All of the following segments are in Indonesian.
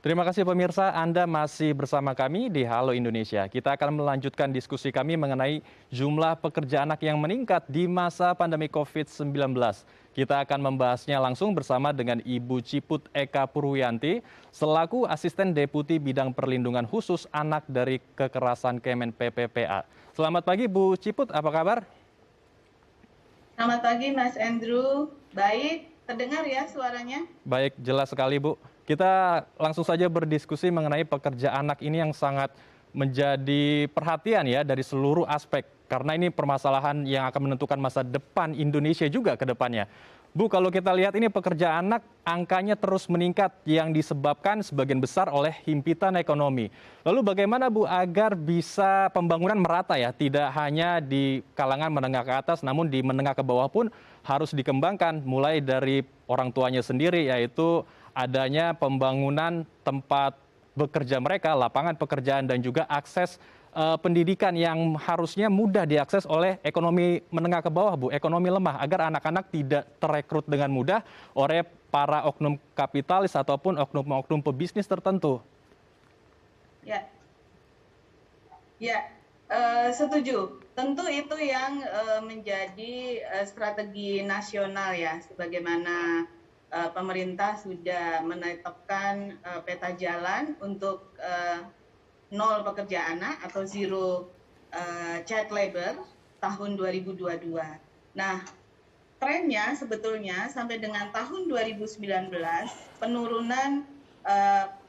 Terima kasih pemirsa, Anda masih bersama kami di Halo Indonesia. Kita akan melanjutkan diskusi kami mengenai jumlah pekerja anak yang meningkat di masa pandemi COVID-19. Kita akan membahasnya langsung bersama dengan Ibu Ciput Eka Purwiyanti, selaku Asisten Deputi Bidang Perlindungan Khusus Anak dari Kekerasan Kemen PPPA. Selamat pagi Bu Ciput, apa kabar? Selamat pagi Mas Andrew, baik, terdengar ya suaranya? Baik, jelas sekali Bu. Kita langsung saja berdiskusi mengenai pekerja anak ini yang sangat menjadi perhatian ya dari seluruh aspek. Karena ini permasalahan yang akan menentukan masa depan Indonesia juga ke depannya. Bu, kalau kita lihat ini pekerja anak angkanya terus meningkat yang disebabkan sebagian besar oleh himpitan ekonomi. Lalu bagaimana Bu agar bisa pembangunan merata ya, tidak hanya di kalangan menengah ke atas namun di menengah ke bawah pun harus dikembangkan mulai dari orang tuanya sendiri, yaitu adanya pembangunan tempat bekerja mereka, lapangan pekerjaan dan juga akses pendidikan yang harusnya mudah diakses oleh ekonomi menengah ke bawah, Bu, ekonomi lemah, agar anak-anak tidak terekrut dengan mudah oleh para oknum kapitalis ataupun oknum-oknum pebisnis tertentu. Ya, ya, setuju. Tentu itu yang menjadi strategi nasional ya, sebagaimana pemerintah sudah menetapkan peta jalan untuk nol pekerja anak atau zero child labor tahun 2022. Nah, trennya sebetulnya sampai dengan tahun 2019 penurunan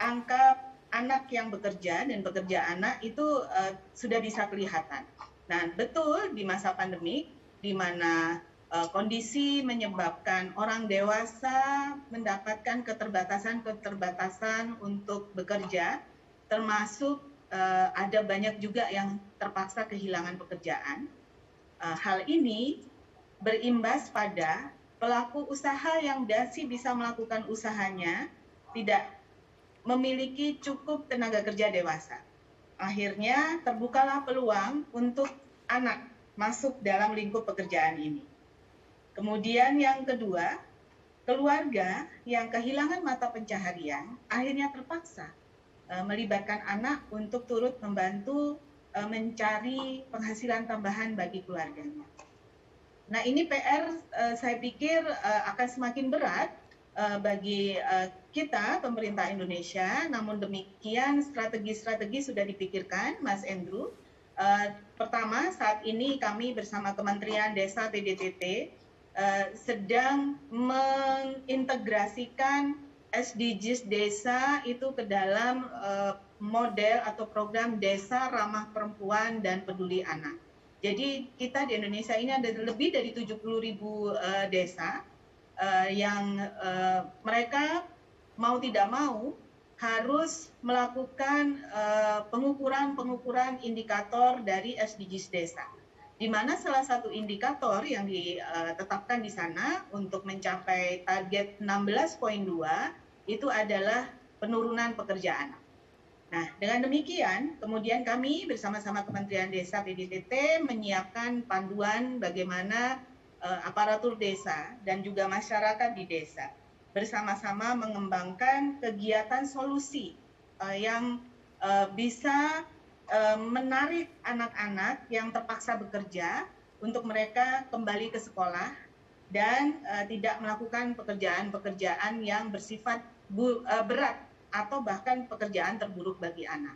angka anak yang bekerja dan pekerja anak itu sudah bisa kelihatan. Nah, betul di masa pandemi di mana kondisi menyebabkan orang dewasa mendapatkan keterbatasan-keterbatasan untuk bekerja, termasuk ada banyak juga yang terpaksa kehilangan pekerjaan. Hal ini berimbas pada pelaku usaha yang masih bisa melakukan usahanya tidak memiliki cukup tenaga kerja dewasa. Akhirnya terbukalah peluang untuk anak masuk dalam lingkup pekerjaan ini. Kemudian yang kedua, keluarga yang kehilangan mata pencaharian akhirnya terpaksa melibatkan anak untuk turut membantu mencari penghasilan tambahan bagi keluarganya. Nah, ini PR saya pikir akan semakin berat bagi kita, pemerintah Indonesia. Namun demikian, strategi-strategi sudah dipikirkan, Mas Andrew. Pertama, saat ini kami bersama Kementerian Desa PDTT sedang mengintegrasikan SDGs desa itu ke dalam model atau program desa ramah perempuan dan peduli anak. Jadi kita di Indonesia ini ada lebih dari 70.000 desa yang mereka mau tidak mau harus melakukan pengukuran indikator dari SDGs desa. Di mana salah satu indikator yang ditetapkan di sana untuk mencapai target 16.2 itu adalah penurunan pekerjaan. Nah, dengan demikian, kemudian kami bersama-sama Kementerian Desa PDTT menyiapkan panduan bagaimana aparatur desa dan juga masyarakat di desa bersama-sama mengembangkan kegiatan solusi yang bisa menarik anak-anak yang terpaksa bekerja untuk mereka kembali ke sekolah dan tidak melakukan pekerjaan-pekerjaan yang bersifat berat atau bahkan pekerjaan terburuk bagi anak.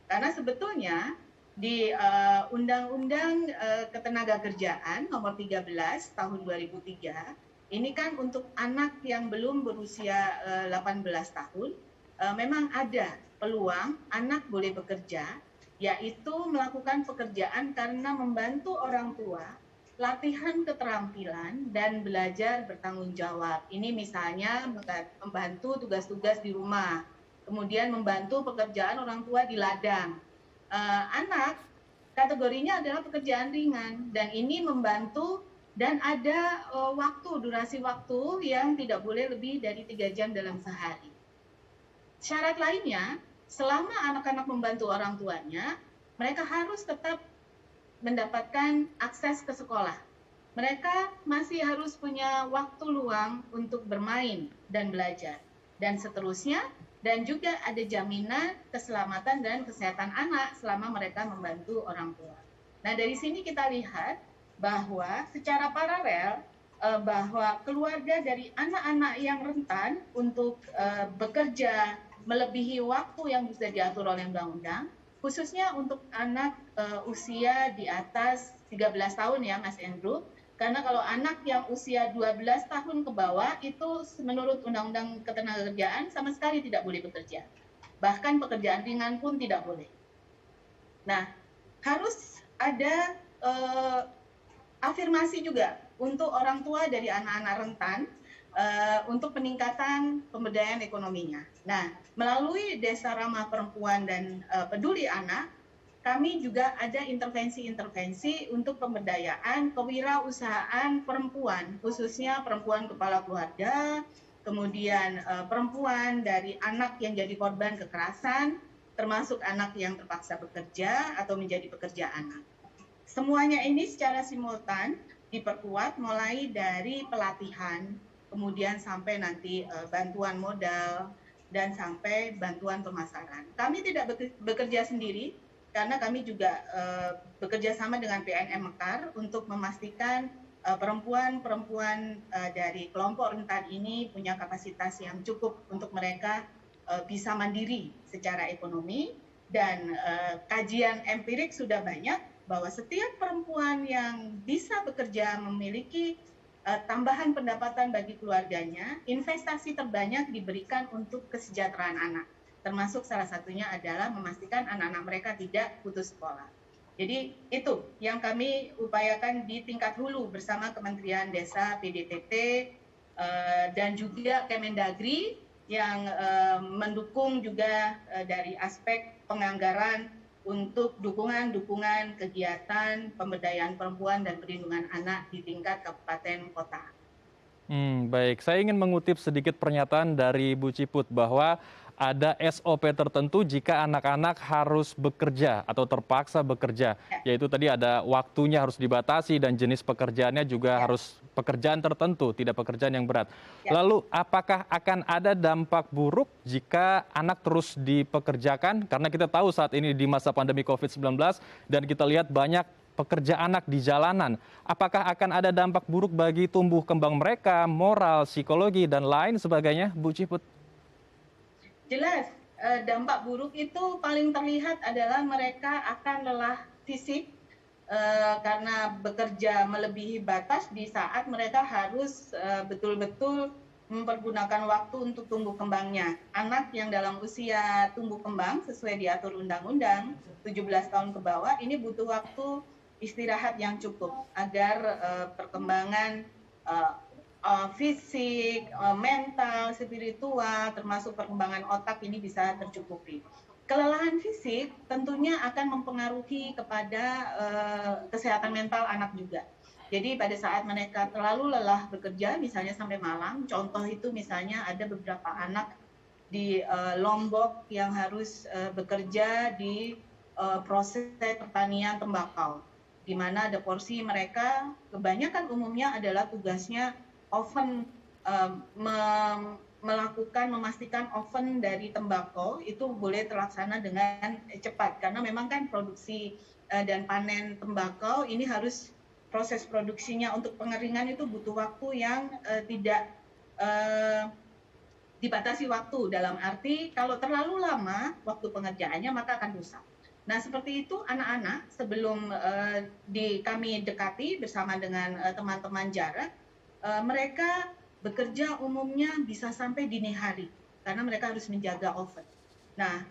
Karena sebetulnya di Undang-Undang Ketenagakerjaan nomor 13 tahun 2003 ini kan untuk anak yang belum berusia 18 tahun memang ada peluang anak boleh bekerja, yaitu melakukan pekerjaan karena membantu orang tua latihan keterampilan dan belajar bertanggung jawab. Ini misalnya membantu tugas-tugas di rumah, kemudian membantu pekerjaan orang tua di ladang. Anak kategorinya adalah pekerjaan ringan dan ini membantu dan ada durasi waktu yang tidak boleh lebih dari 3 jam dalam sehari. Syarat lainnya, selama anak-anak membantu orang tuanya, mereka harus tetap mendapatkan akses ke sekolah. Mereka masih harus punya waktu luang untuk bermain dan belajar. Dan seterusnya, dan juga ada jaminan keselamatan dan kesehatan anak selama mereka membantu orang tua. Nah, dari sini kita lihat bahwa secara paralel bahwa keluarga dari anak-anak yang rentan untuk bekerja melebihi waktu yang bisa diatur oleh undang-undang, khususnya untuk anak usia di atas 13 tahun ya Mas Andrew, karena kalau anak yang usia 12 tahun ke bawah itu menurut Undang-Undang Ketenagakerjaan sama sekali tidak boleh bekerja. Bahkan pekerjaan ringan pun tidak boleh. Nah, harus ada afirmasi juga untuk orang tua dari anak-anak rentan untuk peningkatan pemberdayaan ekonominya. Nah, melalui Desa Ramah Perempuan dan Peduli Anak, kami juga ada intervensi-intervensi untuk pemberdayaan kewirausahaan perempuan, khususnya perempuan kepala keluarga, kemudian perempuan dari anak yang jadi korban kekerasan, termasuk anak yang terpaksa bekerja atau menjadi pekerja anak. Semuanya ini secara simultan diperkuat mulai dari pelatihan, kemudian sampai nanti bantuan modal, dan sampai bantuan pemasaran. Kami tidak bekerja sendiri, karena kami juga bekerja sama dengan PNM Mekar untuk memastikan perempuan-perempuan dari kelompok rentan ini punya kapasitas yang cukup untuk mereka bisa mandiri secara ekonomi, dan kajian empirik sudah banyak bahwa setiap perempuan yang bisa bekerja memiliki tambahan pendapatan bagi keluarganya, investasi terbanyak diberikan untuk kesejahteraan anak. Termasuk salah satunya adalah memastikan anak-anak mereka tidak putus sekolah. Jadi itu yang kami upayakan di tingkat hulu bersama Kementerian Desa, PDTT, dan juga Kemendagri yang mendukung juga dari aspek penganggaran untuk dukungan kegiatan pemberdayaan perempuan dan perlindungan anak di tingkat kabupaten kota. Baik, saya ingin mengutip sedikit pernyataan dari Bu Ciput bahwa ada SOP tertentu jika anak-anak harus bekerja atau terpaksa bekerja, Ya, yaitu tadi ada waktunya harus dibatasi dan jenis pekerjaannya juga ya, harus pekerjaan tertentu, tidak pekerjaan yang berat. ya. Lalu apakah akan ada dampak buruk jika anak terus dipekerjakan? Karena kita tahu saat ini di masa pandemi COVID-19 dan kita lihat banyak pekerja anak di jalanan. Apakah akan ada dampak buruk bagi tumbuh kembang mereka, moral, psikologi, dan lain sebagainya, Bu Ciput? Jelas, dampak buruk itu paling terlihat adalah mereka akan lelah fisik karena bekerja melebihi batas di saat mereka harus betul-betul mempergunakan waktu untuk tumbuh kembangnya. Anak yang dalam usia tumbuh kembang sesuai diatur undang-undang 17 tahun ke bawah ini butuh waktu istirahat yang cukup agar perkembangan fisik, mental, spiritual, termasuk perkembangan otak ini bisa tercukupi. Kelelahan fisik tentunya akan mempengaruhi kepada kesehatan mental anak juga. Jadi pada saat mereka terlalu lelah bekerja, misalnya sampai malam, contoh itu misalnya ada beberapa anak di Lombok yang harus bekerja di proses pertanian tembakau, di mana ada porsi mereka kebanyakan umumnya adalah tugasnya oven memastikan oven dari tembakau itu boleh terlaksana dengan cepat, karena memang kan produksi dan panen tembakau ini harus proses produksinya untuk pengeringan itu butuh waktu yang tidak dibatasi waktu, dalam arti kalau terlalu lama waktu pengerjaannya maka akan rusak. Nah, seperti itu anak-anak sebelum kami dekati bersama dengan teman-teman jarak, mereka bekerja umumnya bisa sampai dini hari karena mereka harus menjaga oven. Nah,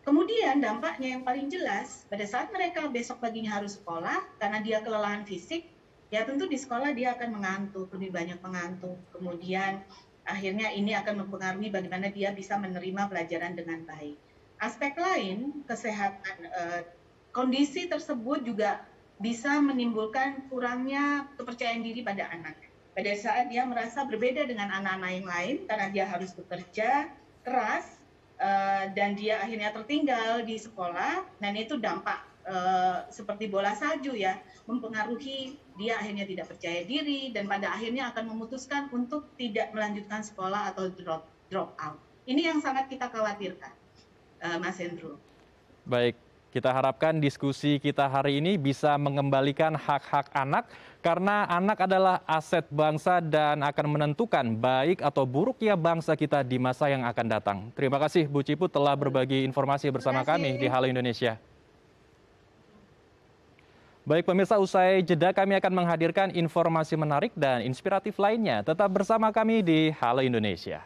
kemudian dampaknya yang paling jelas pada saat mereka besok paginya harus sekolah karena dia kelelahan fisik, ya tentu di sekolah dia akan mengantuk, lebih banyak mengantuk. Kemudian akhirnya ini akan mempengaruhi bagaimana dia bisa menerima pelajaran dengan baik. Aspek lain, kesehatan, kondisi tersebut juga bisa menimbulkan kurangnya kepercayaan diri pada anak. Pada saat dia merasa berbeda dengan anak-anak yang lain karena dia harus bekerja keras dan dia akhirnya tertinggal di sekolah, dan itu dampak seperti bola salju ya, mempengaruhi dia akhirnya tidak percaya diri dan pada akhirnya akan memutuskan untuk tidak melanjutkan sekolah atau drop out. Ini yang sangat kita khawatirkan, Mas Hendro. Baik, kita harapkan diskusi kita hari ini bisa mengembalikan hak-hak anak karena anak adalah aset bangsa dan akan menentukan baik atau buruknya bangsa kita di masa yang akan datang. Terima kasih Bu Ciput telah berbagi informasi bersama kami di Halo Indonesia. Baik pemirsa, usai jeda kami akan menghadirkan informasi menarik dan inspiratif lainnya. Tetap bersama kami di Halo Indonesia.